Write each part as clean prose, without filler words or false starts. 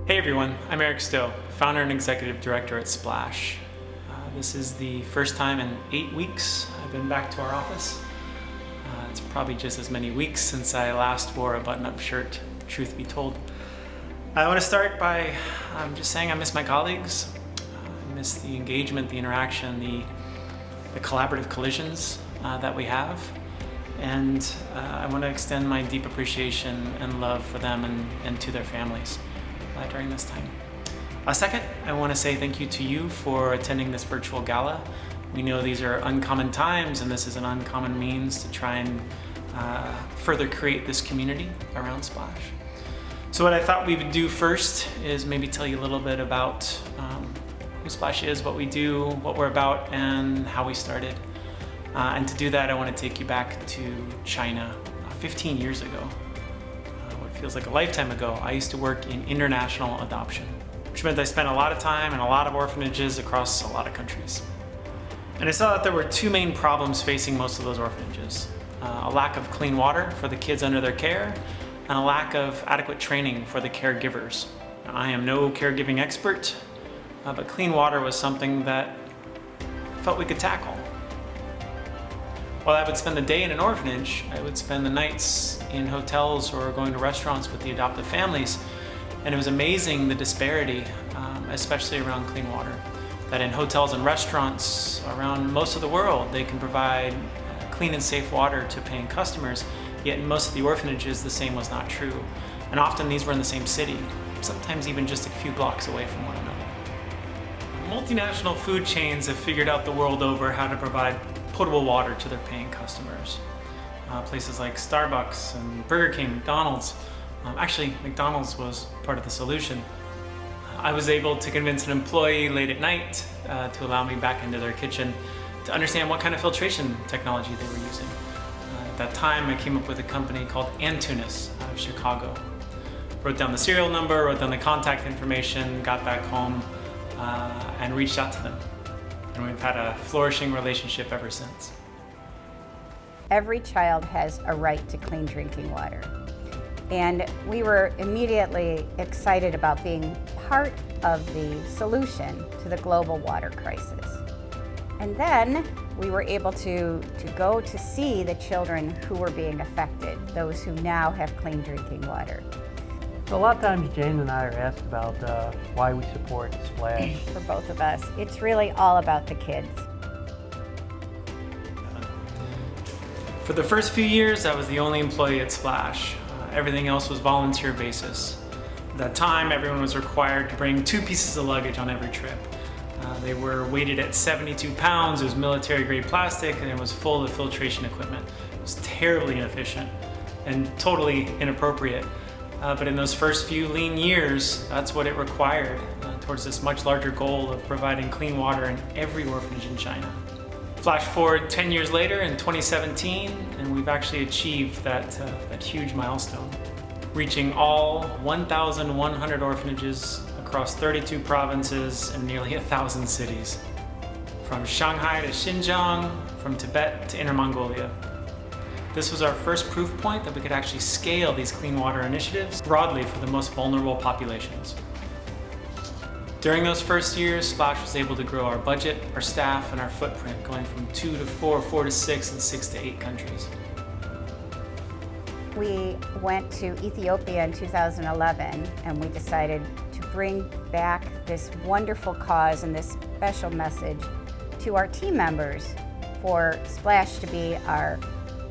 Hey everyone, I'm Eric Stowe, founder and executive director at Splash. This is the first time in 8 weeks I've been back to our office. It's probably just as many weeks since I last wore a button-up shirt, truth be told. I want to start by just saying I miss my colleagues. I miss the engagement, the interaction, the collaborative collisions that we have. And I want to extend my deep appreciation and love for them and to their families during this time. Second, I want to say thank you to you for attending this virtual gala. We know these are uncommon times, and this is an uncommon means to try and further create this community around Splash. So what I thought we would do first is maybe tell you a little bit about who Splash is, what we do, what we're about, and how we started. And to do that, I want to take you back to China 15 years ago. What feels like a lifetime ago. I used to work in international adoption, which meant I spent a lot of time in a lot of orphanages across a lot of countries. And I saw that there were two main problems facing most of those orphanages. A lack of clean water for the kids under their care, and a lack of adequate training for the caregivers. Now, I am no caregiving expert, but clean water was something that I felt we could tackle. While I would spend the day in an orphanage, I would spend the nights in hotels or going to restaurants with the adoptive families. And it was amazing the disparity, especially around clean water. That in hotels and restaurants around most of the world, they can provide clean and safe water to paying customers, yet in most of the orphanages, the same was not true. And often these were in the same city, sometimes even just a few blocks away from one another. Multinational food chains have figured out the world over how to provide potable water to their paying customers. Places like Starbucks and Burger King, McDonald's. Actually, McDonald's was part of the solution. I was able to convince an employee late at night to allow me back into their kitchen to understand what kind of filtration technology they were using. At that time, I came up with a company called Antunes out of Chicago. Wrote down the serial number, wrote down the contact information, got back home, and reached out to them. And we've had a flourishing relationship ever since. Every child has a right to clean drinking water. And we were immediately excited about being part of the solution to the global water crisis. And then we were able to go to see the children who were being affected, those who now have clean drinking water. So a lot of times Jane and I are asked about why we support Splash. For both of us, it's really all about the kids. For the first few years, I was the only employee at Splash. Everything else was volunteer basis. At that time, everyone was required to bring 2 pieces of luggage on every trip. They were weighted at 72 pounds, it was military-grade plastic, and it was full of filtration equipment. It was terribly inefficient and totally inappropriate. But in those first few lean years, that's what it required towards this much larger goal of providing clean water in every orphanage in China. Flash forward 10 years later in 2017, and we've actually achieved that huge milestone, reaching all 1,100 orphanages across 32 provinces and nearly 1,000 cities. From Shanghai to Xinjiang, from Tibet to Inner Mongolia. This was our first proof point that we could actually scale these clean water initiatives broadly for the most vulnerable populations. During those first years, Splash was able to grow our budget, our staff, and our footprint, going from 2 to 4, 4 to 6, and 6 to 8 countries. We went to Ethiopia in 2011, and we decided to bring back this wonderful cause and this special message to our team members for Splash to be our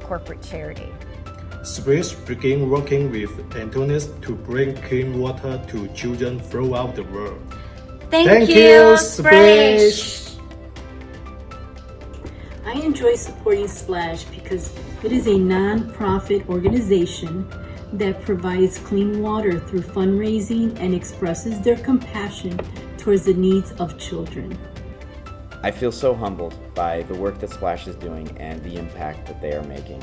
corporate charity. Splash began working with Antunes to bring clean water to children throughout the world. Thank you, Splash! I enjoy supporting Splash because it is a non-profit organization that provides clean water through fundraising and expresses their compassion towards the needs of children. I feel so humbled by the work that Splash is doing and the impact that they are making.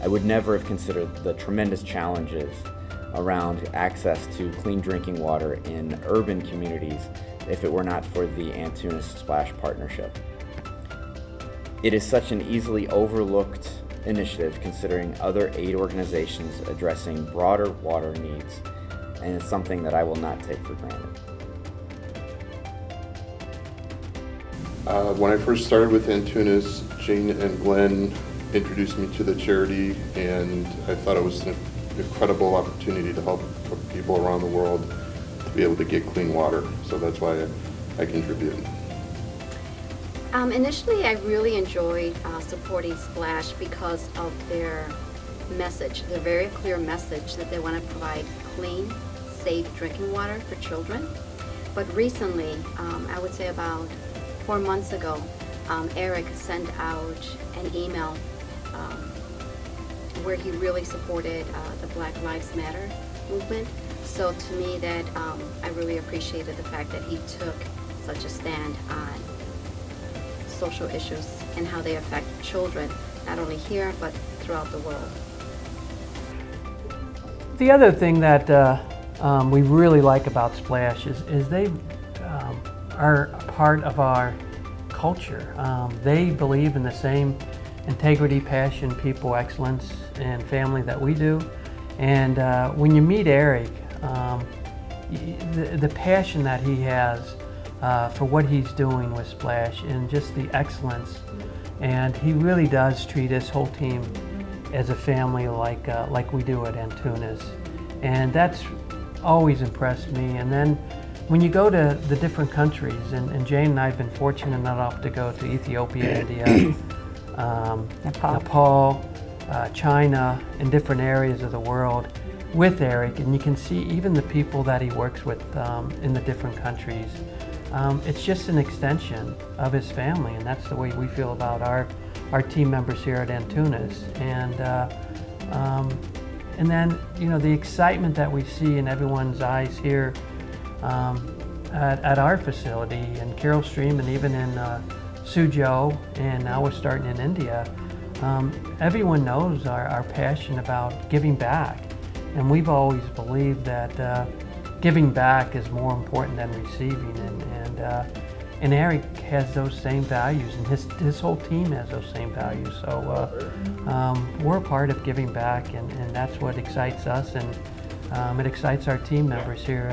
I would never have considered the tremendous challenges around access to clean drinking water in urban communities if it were not for the Antunes Splash partnership. It is such an easily overlooked initiative considering other aid organizations addressing broader water needs and it's something that I will not take for granted. When I first started with Antunes, Jane and Glenn introduced me to the charity, and I thought it was an incredible opportunity to help people around the world to be able to get clean water. So that's why I contribute. Initially, I really enjoyed supporting Splash because of their message, their very clear message that they want to provide clean, safe drinking water for children. But recently, I would say about 4 months ago, Eric sent out an email where he really supported the Black Lives Matter movement. So to me, that I really appreciated the fact that he took such a stand on social issues and how they affect children, not only here, but throughout the world. The other thing that we really like about Splash is they are a part of our culture. They believe in the same integrity, passion, people, excellence, and family that we do. And when you meet Eric, the passion that he has for what he's doing with Splash and just the excellence, and he really does treat his whole team as a family like we do at Antunes. And that's always impressed me. And then when you go to the different countries, and Jane and I have been fortunate enough to go to Ethiopia, India, Nepal, China, and different areas of the world with Eric, and you can see even the people that he works with in the different countries. It's just an extension of his family, and that's the way we feel about our team members here at Antunes. And then, you know, the excitement that we see in everyone's eyes here at our facility in Carroll Stream and even in Suzhou, and now we're starting in India. Everyone knows our passion about giving back, and we've always believed that giving back is more important than receiving, and Eric has those same values, and his whole team has those same values. So we're a part of giving back, and that's what excites us, and it excites our team members here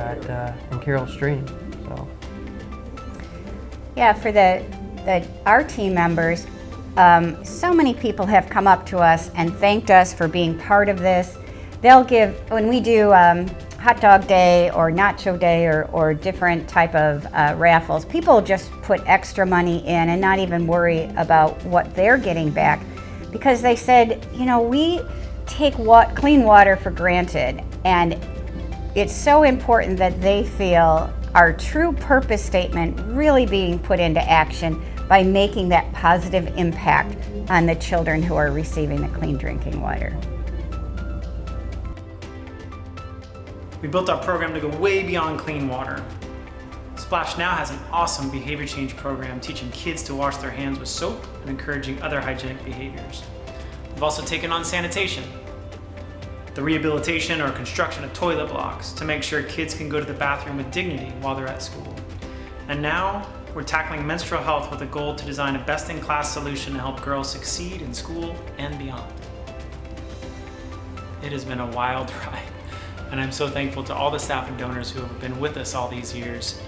in Carroll Stream. So yeah, for our team members, so many people have come up to us and thanked us for being part of this. They'll give, when we do hot dog day or nacho day or different type of raffles, people just put extra money in and not even worry about what they're getting back, because they said, you know, we take clean water for granted, and it's so important that they feel our true purpose statement really being put into action by making that positive impact on the children who are receiving the clean drinking water. We built our program to go way beyond clean water. Splash now has an awesome behavior change program teaching kids to wash their hands with soap and encouraging other hygienic behaviors. We've also taken on sanitation, the rehabilitation or construction of toilet blocks to make sure kids can go to the bathroom with dignity while they're at school. And now we're tackling menstrual health with a goal to design a best-in-class solution to help girls succeed in school and beyond. It has been a wild ride, and I'm so thankful to all the staff and donors who have been with us all these years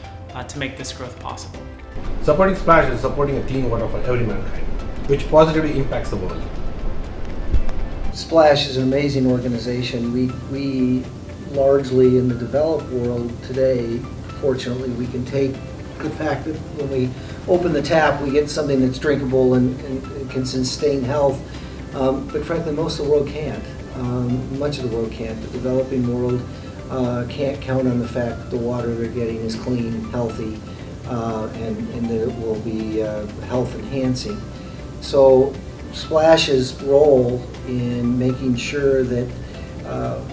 to make this growth possible. Supporting Splash is supporting a clean water for every mankind, which positively impacts the world. Splash is an amazing organization. We largely in the developed world today, fortunately, we can take the fact that when we open the tap, we get something that's drinkable and can sustain health. But frankly, most of the world can't. Much of the world can't. The developing world can't count on the fact that the water they're getting is clean, healthy, and that it will be health enhancing. So Splash's role in making sure that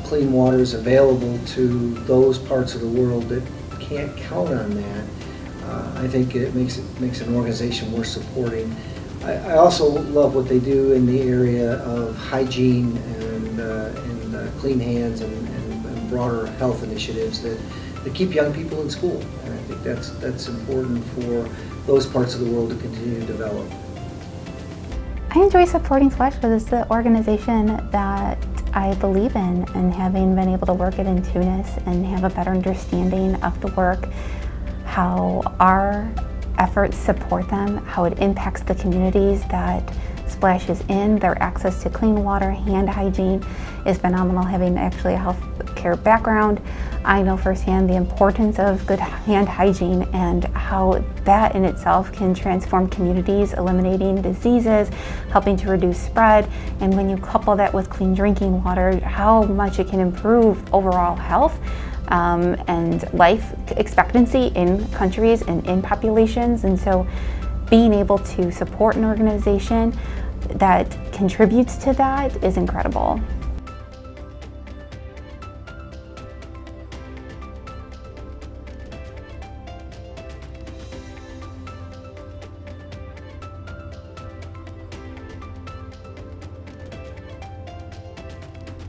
clean water is available to those parts of the world that can't count on that, I think it makes an organization worth supporting. I also love what they do in the area of hygiene and clean hands and broader health initiatives that keep young people in school. And I think that's important for those parts of the world to continue to develop. I enjoy supporting Splash because it's an organization that I believe in, and having been able to work at Antunes and have a better understanding of the work, how our efforts support them, how it impacts the communities that Splash is in, their access to clean water, hand hygiene is phenomenal. Having actually a healthcare background, I know firsthand the importance of good hand hygiene and how that in itself can transform communities, eliminating diseases, helping to reduce spread. And when you couple that with clean drinking water, how much it can improve overall health and life expectancy in countries and in populations. And so being able to support an organization that contributes to that is incredible.